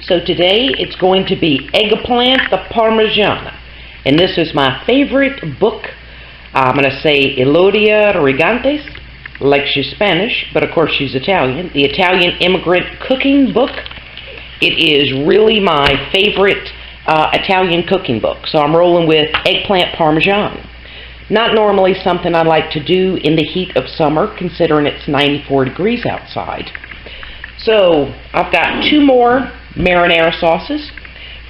So today it's going to be Eggplant Parmesan. And this is my favorite book. I'm going to say Elodia Rigantes, like she's Spanish, but of course she's Italian. The Italian Immigrant Cooking Book. It is really my favorite Italian cooking book. So I'm rolling with Eggplant Parmesan. Not normally something I like to do in the heat of summer, considering it's 94 degrees outside. So I've got 2 more marinara sauces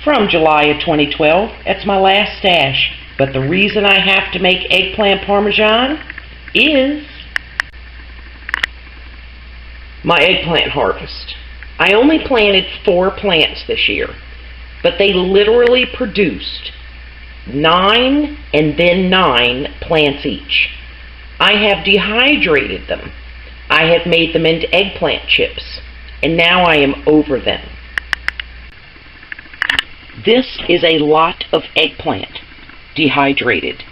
from July of 2012. That's my last stash. But the reason I have to make eggplant parmesan is my eggplant harvest. I only planted 4 plants this year, but they literally produced 9 and then 9 plants each. I have dehydrated them. I have made them into eggplant chips, and now I am over them. This is a lot of eggplant dehydrated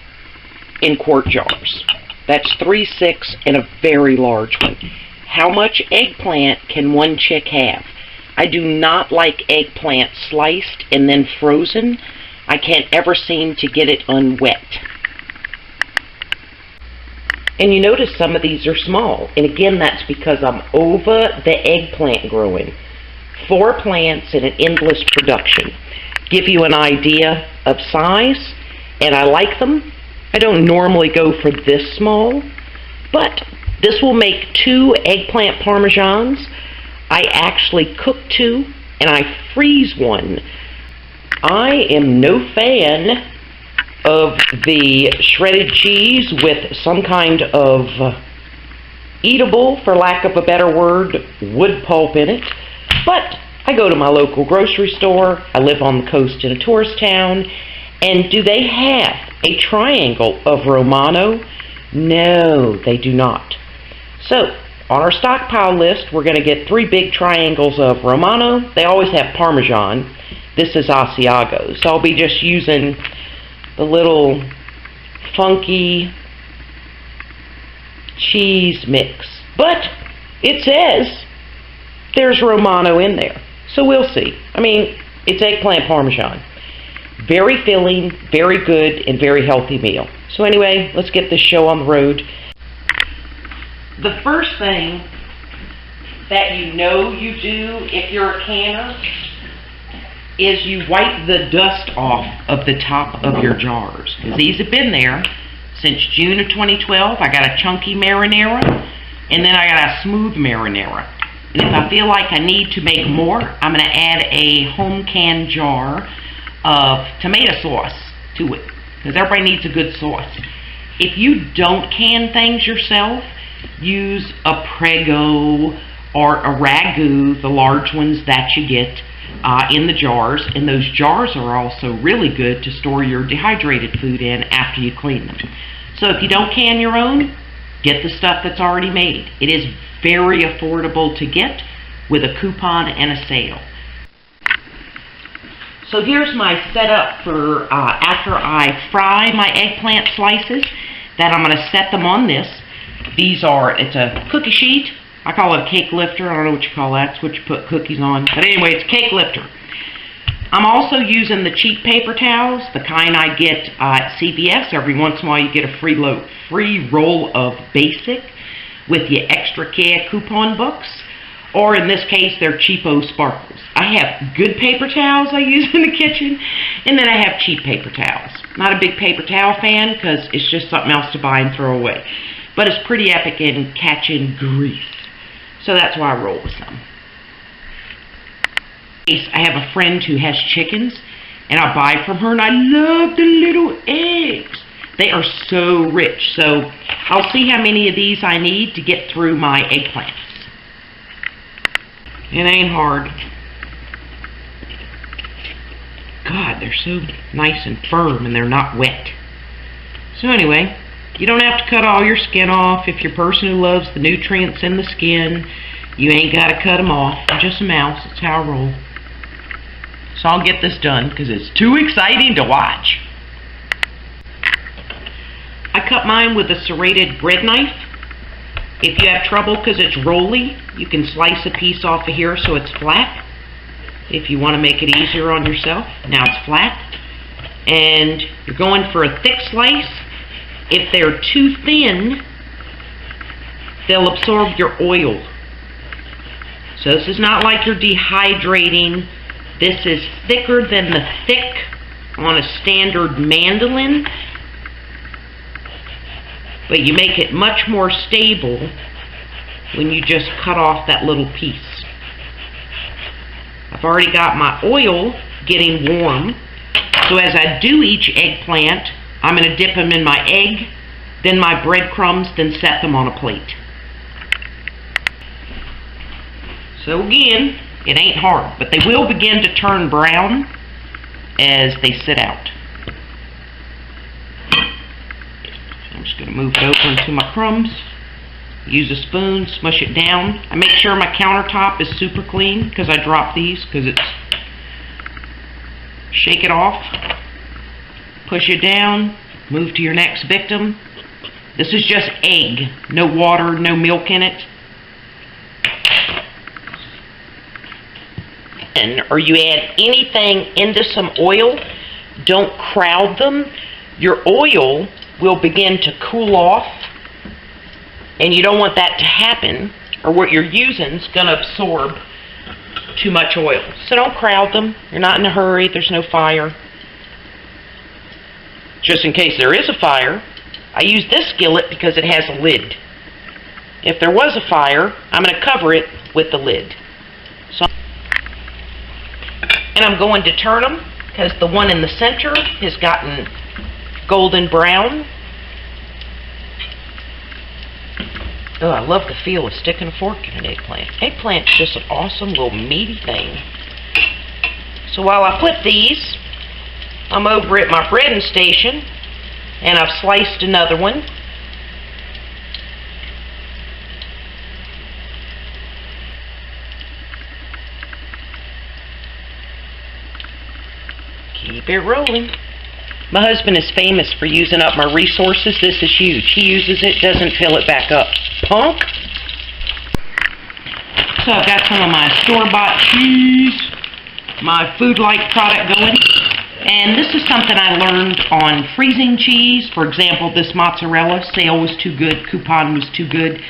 in quart jars. That's 3/6 and a very large one. How much eggplant can one chick have? I do not like eggplant sliced and then frozen. I can't ever seem to get it unwet. And you notice some of these are small. And again, that's because I'm over the eggplant growing. 4 plants in an endless production. Give you an idea of size, and I like them. I don't normally go for this small, but this will make 2 eggplant parmesans. I actually cook 2, and I freeze 1. I am no fan of the shredded cheese with some kind of eatable, for lack of a better word, wood pulp in it. But I go to my local grocery store. I live on the coast in a tourist town. And do they have a triangle of Romano? No, they do not. So, on our stockpile list, we're going to get 3 big triangles of Romano. They always have Parmesan. This is Asiago. So I'll be just using the little funky cheese mix. But it says there's Romano in there. So we'll see. I mean, it's eggplant Parmesan. Very filling, very good, and very healthy meal. So anyway, let's get this show on the road. The first thing that you know you do if you're a canner is you wipe the dust off of the top of your jars. Because these have been there since June of 2012. I got a chunky marinara, and then I got a smooth marinara. And if I feel like I need to make more, I'm going to add a home canned jar of tomato sauce to it, because everybody needs a good sauce. If you don't can things yourself, use a Prego or a Ragu, the large ones that you get in the jars, and those jars are also really good to store your dehydrated food in after you clean them. So if you don't can your own, get the stuff that's already made. It is very affordable to get with a coupon and a sale. So here's my setup for after I fry my eggplant slices, that I'm going to set them on this. It's a cookie sheet. I call it a cake lifter. I don't know what you call that. It's what you put cookies on. But anyway, it's a cake lifter. I'm also using the cheap paper towels, the kind I get at CVS. Every once in a while you get a free roll of Basic with your extra care coupon books. Or in this case, they're cheapo sparkles. I have good paper towels I use in the kitchen, and then I have cheap paper towels. Not a big paper towel fan because it's just something else to buy and throw away. But it's pretty epic in catching grease. So that's why I roll with some. I have a friend who has chickens, and I buy from her, and I love the little eggs. They are so rich. So I'll see how many of these I need to get through my eggplants. It ain't hard. God, they're so nice and firm, and they're not wet. So anyway, you don't have to cut all your skin off. If you're a person who loves the nutrients in the skin, you ain't got to cut them off. I'm just a mouse. That's how I roll. So I'll get this done because it's too exciting to watch. I cut mine with a serrated bread knife. If you have trouble because it's rolly, you can slice a piece off of here so it's flat. if you want to make it easier on yourself. Now it's flat. And you're going for a thick slice. If they're too thin, they'll absorb your oil. So this is not like you're dehydrating. This is thicker than the thick on a standard mandolin, but you make it much more stable when you just cut off that little piece. I've already got my oil getting warm, so as I do each eggplant, I'm going to dip them in my egg, then my breadcrumbs, then set them on a plate. So again, it ain't hard, but they will begin to turn brown as they sit out. I'm just going to move it over into my crumbs. Use a spoon, smush it down. I make sure my countertop is super clean because I drop these because it's... Shake it off. Push it down. Move to your next victim. This is just egg. No water, no milk in it. Or you add anything into some oil, don't crowd them. Your oil will begin to cool off, and you don't want that to happen, or what you're using is going to absorb too much oil. So don't crowd them. You're not in a hurry. There's no fire. Just in case there is a fire, I use this skillet because it has a lid. If there was a fire, I'm going to cover it with the lid. And I'm going to turn them because the one in the center has gotten golden brown. Oh, I love the feel of sticking a fork in an eggplant. Eggplant's just an awesome little meaty thing. So while I flip these, I'm over at my breading station and I've sliced another one. Keep it rolling. My husband is famous for using up my resources. This is huge. He uses it, doesn't fill it back up. Punk! So I've got some of my store-bought cheese, my food-like product going. And this is something I learned on freezing cheese. For example, this mozzarella sale was too good, coupon was too good.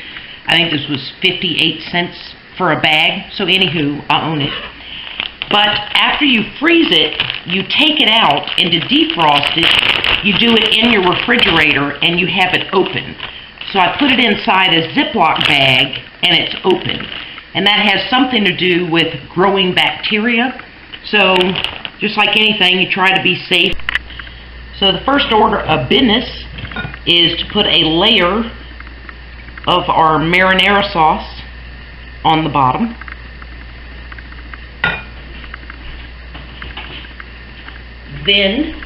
I think this was 58 cents for a bag. So anywho, I own it. But after you freeze it, you take it out, and to defrost it, you do it in your refrigerator and you have it open. So I put it inside a Ziploc bag and it's open. And that has something to do with growing bacteria. So just like anything, you try to be safe. So the first order of business is to put a layer of our marinara sauce on the bottom. Then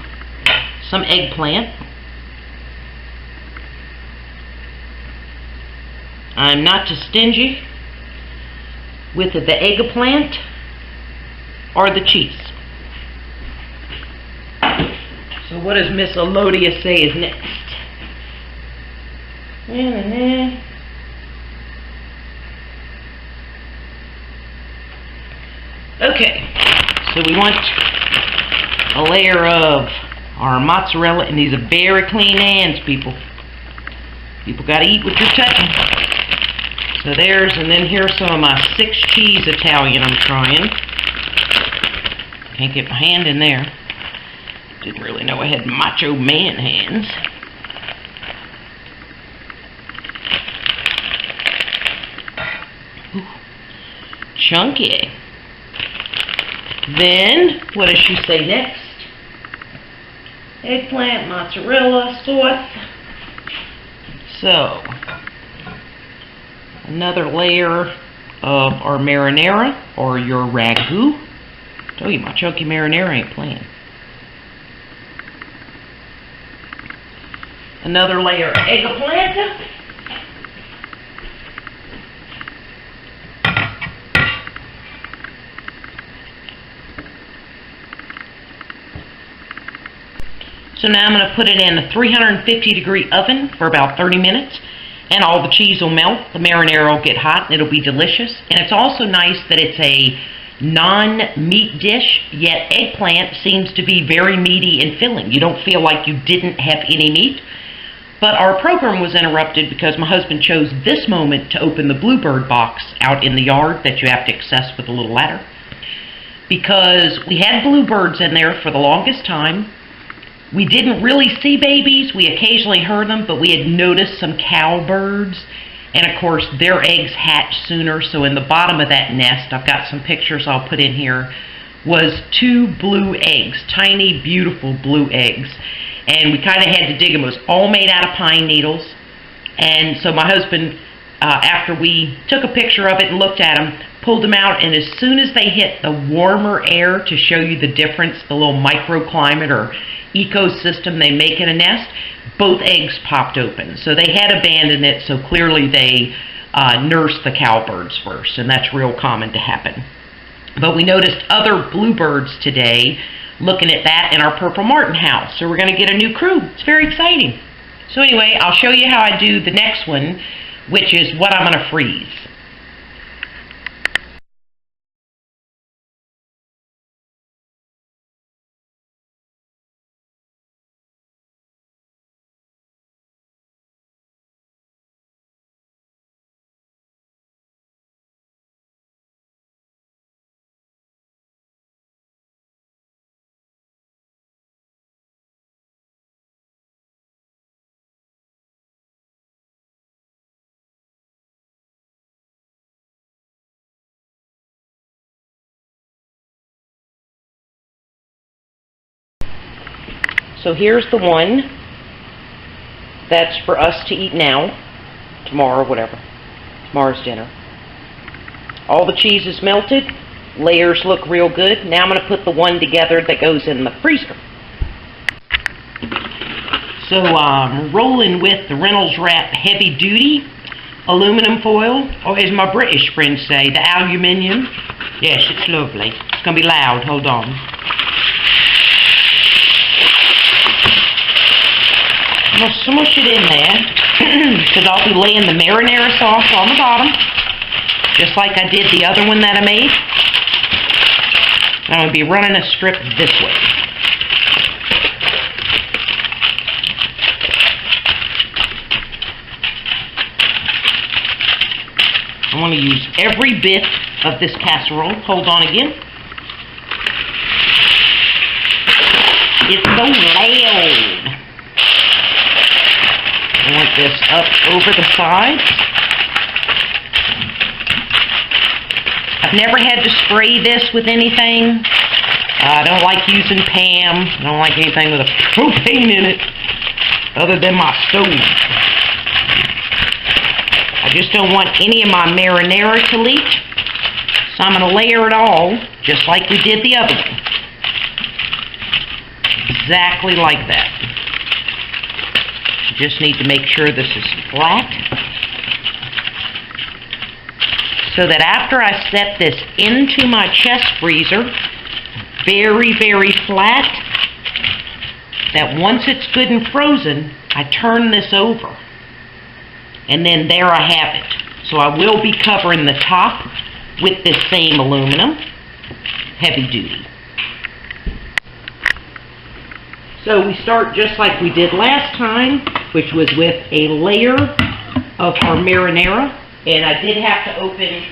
some eggplant. I'm not too stingy with the eggplant or the cheese. So what does Miss Elodia say is next? Okay, so we want a layer of our mozzarella, and these are very clean hands, people. People got to eat what you're touching. So there's, and then here's some of my 6 cheese Italian I'm trying. Can't get my hand in there. Didn't really know I had macho man hands. Ooh, chunky. Then, what does she say next? Eggplant, mozzarella, sauce. So, another layer of our marinara, or your ragu. I told you, my chunky marinara ain't playing. Another layer of eggplant. So now I'm going to put it in a 350-degree oven for about 30 minutes, and all the cheese will melt, the marinara will get hot, and it'll be delicious. And it's also nice that it's a non-meat dish, yet eggplant seems to be very meaty and filling. You don't feel like you didn't have any meat. But our program was interrupted because my husband chose this moment to open the bluebird box out in the yard that you have to access with a little ladder. Because we had bluebirds in there for the longest time. We didn't really see babies. We occasionally heard them, but we had noticed some cowbirds. And of course, their eggs hatch sooner. So in the bottom of that nest, I've got some pictures I'll put in here, was 2 blue eggs, tiny, beautiful blue eggs. And we kind of had to dig them. It was all made out of pine needles. And so my husband, after we took a picture of it and looked at them, pulled them out, and as soon as they hit the warmer air to show you the difference, the little microclimate or ecosystem they make in a nest, both eggs popped open. So they had abandoned it, so clearly they nursed the cowbirds first, and that's real common to happen. But we noticed other bluebirds today looking at that in our purple martin house. So we're going to get a new crew. It's very exciting. So anyway, I'll show you how I do the next one, which is what I'm going to freeze. So here's the one that's for us to eat now, tomorrow, whatever. Tomorrow's dinner. All the cheese is melted. Layers look real good. Now I'm going to put the one together that goes in the freezer. So I'm rolling with the Reynolds Wrap Heavy Duty aluminum foil, or as my British friends say, the aluminium. Yes, it's lovely. It's going to be loud. Hold on. I'm going to smush it in there because I'll be laying the marinara sauce on the bottom, just like I did the other one that I made. I'm going to be running a strip this way. I want to use every bit of this casserole. Hold on again. It's so loud. I want this up over the sides. I've never had to spray this with anything. I don't like using Pam. I don't like anything with a propane in it other than my stove. I just don't want any of my marinara to leak. So I'm going to layer it all just like we did the other one. Exactly like that. Just need to make sure this is flat, so that after I set this into my chest freezer, very, very flat, that once it's good and frozen, I turn this over, and then there I have it. So I will be covering the top with this same aluminum, heavy duty. So we start just like we did last time, which was with a layer of our marinara. And I did have to open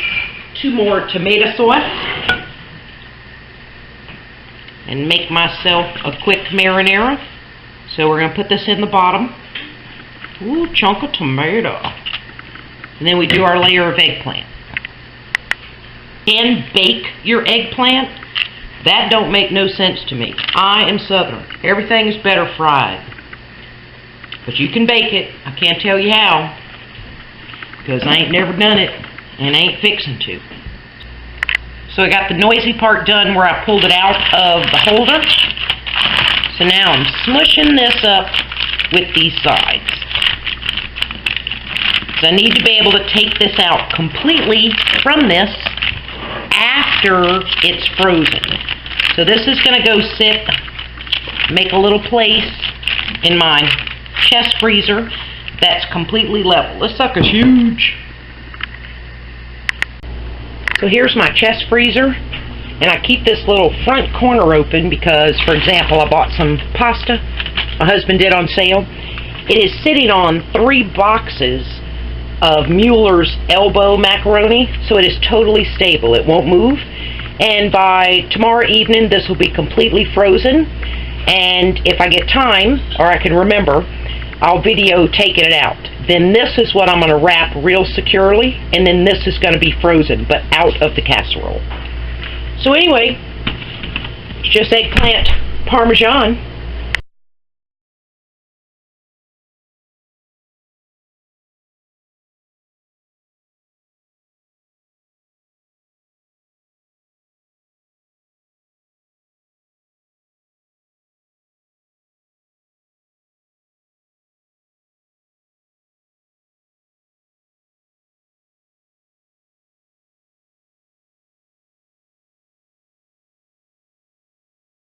2 more tomato sauce and make myself a quick marinara. So we're going to put this in the bottom. Ooh, chunk of tomato. And then we do our layer of eggplant. And bake your eggplant. That don't make no sense to me. I am Southern. Everything is better fried. But you can bake it. I can't tell you how, because I ain't never done it, and I ain't fixing to. So I got the noisy part done where I pulled it out of the holder. So now I'm smushing this up with these sides. So I need to be able to take this out completely from this after it's frozen. So this is going to go sit, make a little place in my chest freezer that's completely level. This sucker's huge. So here's my chest freezer. And I keep this little front corner open because, for example, I bought some pasta my husband did on sale. It is sitting on 3 boxes of Mueller's elbow macaroni, so it is totally stable. It won't move. And by tomorrow evening, this will be completely frozen. And if I get time, or I can remember, I'll video taking it out. Then this is what I'm going to wrap real securely, and then this is going to be frozen, but out of the casserole. So anyway, it's just eggplant parmesan.